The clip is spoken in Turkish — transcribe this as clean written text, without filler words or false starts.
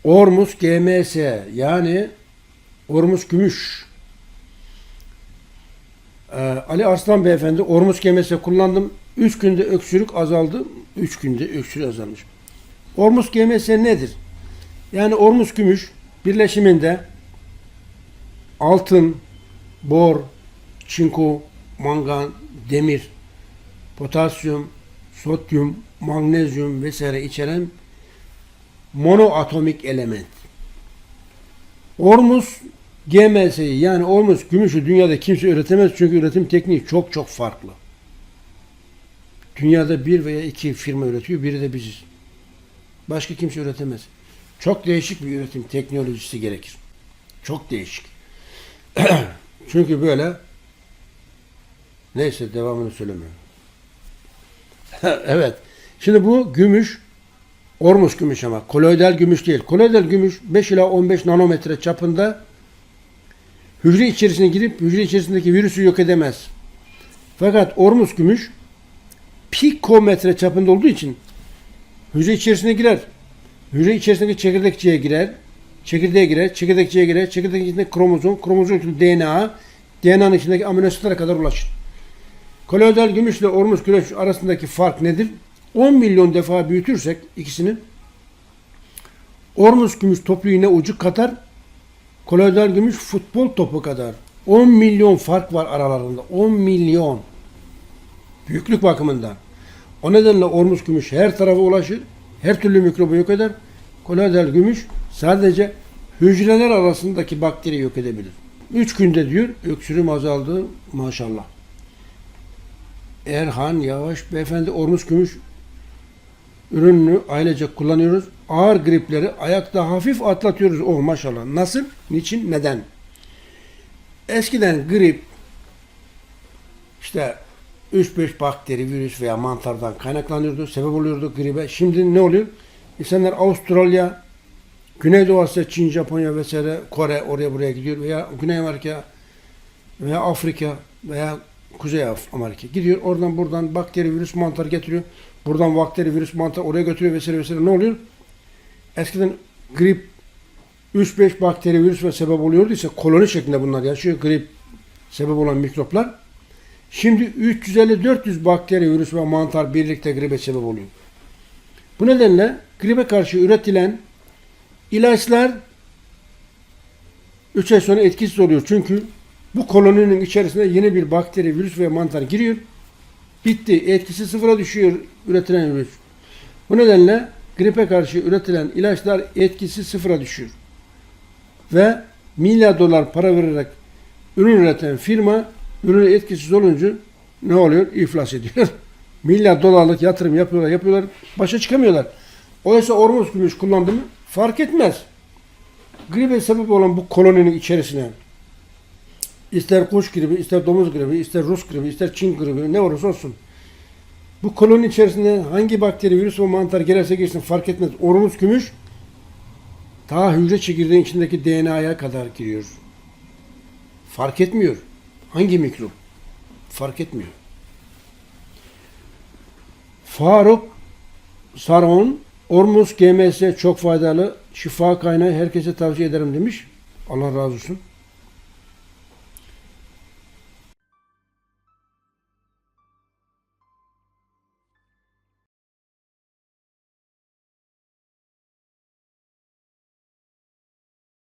Ormus GMS yani Ormus Gümüş. Ali Arslan Beyefendi Ormus GMS kullandım. 3 günde öksürük azaldı. 3 günde öksürük azalmış. Ormus GMS nedir? Yani Ormus Gümüş birleşiminde altın, bor, çinko, mangan, demir, potasyum, sodyum, magnezyum vesaire içeren monoatomik element. Ormus GMS'yi yani Ormus gümüşü dünyada kimse üretemez çünkü üretim tekniği çok çok farklı. Dünyada bir veya iki firma üretiyor, biri de biziz. Başka kimse üretemez. Çok değişik bir üretim teknolojisi gerekir. Çok değişik. Çünkü böyle neyse devamını söylemiyorum. Evet. Şimdi bu gümüş Ormus gümüş ama koloidal gümüş değil. Koloidal gümüş 5 ila 15 nanometre çapında hücre içerisine girip hücre içerisindeki virüsü yok edemez. Fakat Ormus gümüş pikometre çapında olduğu için hücre içerisine girer. Hücre içerisindeki çekirdekçiye girer. Çekirdeğe girer. Çekirdekçiye girer. Çekirdeğin içindeki kromozom. Kromozom içinde DNA. DNA'nın içindeki amino asitlere kadar ulaşır. Koloidal gümüş ile Ormus gümüş arasındaki fark nedir? 10 milyon defa büyütürsek ikisini Ormus gümüş topu iğne ucu kadar, koloidal gümüş futbol topu kadar. 10 milyon fark var aralarında. 10 milyon. Büyüklük bakımından. O nedenle Ormus gümüş her tarafa ulaşır. Her türlü mikrobu yok eder. Koloidal gümüş sadece hücreler arasındaki bakteri yok edebilir. 3 günde diyor öksürüğüm azaldı maşallah. Erhan Yavaş Beyefendi Ormus gümüş ürününü ailece kullanıyoruz. Ağır gripleri ayakta hafif atlatıyoruz. Oh maşallah. Nasıl? Niçin? Neden? Eskiden grip işte 3-5 bakteri, virüs veya mantardan kaynaklanıyordu. Sebep oluyordu gribe. Şimdi ne oluyor? İnsanlar Avustralya, Güneydoğu Asya, Çin, Japonya vesaire, Kore oraya buraya gidiyor veya Güney Amerika veya Afrika veya Kuzey Amerika gidiyor. Oradan buradan bakteri, virüs, mantar getiriyor. Buradan bakteri, virüs, mantar oraya götürüyor vesaire vesaire. Ne oluyor? Eskiden grip 3-5 bakteri, virüs ve sebep oluyordu ise koloni şeklinde bunlar yaşıyor. Grip sebep olan mikroplar. Şimdi 350-400 bakteri, virüs ve mantar birlikte gribe sebep oluyor. Bu nedenle gribe karşı üretilen ilaçlar 3 ay sonra etkisiz oluyor. Çünkü bu koloninin içerisine yeni bir bakteri, virüs ve mantar giriyor. Bitti. Etkisi sıfıra düşüyor üretilen virüs. Bu nedenle gripe karşı üretilen ilaçlar etkisi sıfıra düşüyor. Ve milyar dolar para vererek ürün üreten firma ürünü etkisiz olunca ne oluyor? İflas ediyor. Milyar dolarlık yatırım yapıyorlar. Başa çıkamıyorlar. Oysa Ormus gümüş kullandı mı fark etmez. Gribe sebep olan bu koloninin içerisine ister kuş gribi, ister domuz gribi, ister Rus gribi, ister Çin gribi ne olursa olsun. Bu koloninin içerisinde hangi bakteri, virüs ve mantar gelirse girsin fark etmez. Ormus gümüş ta hücre çekirdeğin içindeki DNA'ya kadar giriyor. Fark etmiyor. Hangi mikrop? Fark etmiyor. Faruk Saron Ormus GMS çok faydalı. Şifa kaynağı herkese tavsiye ederim demiş. Allah razı olsun.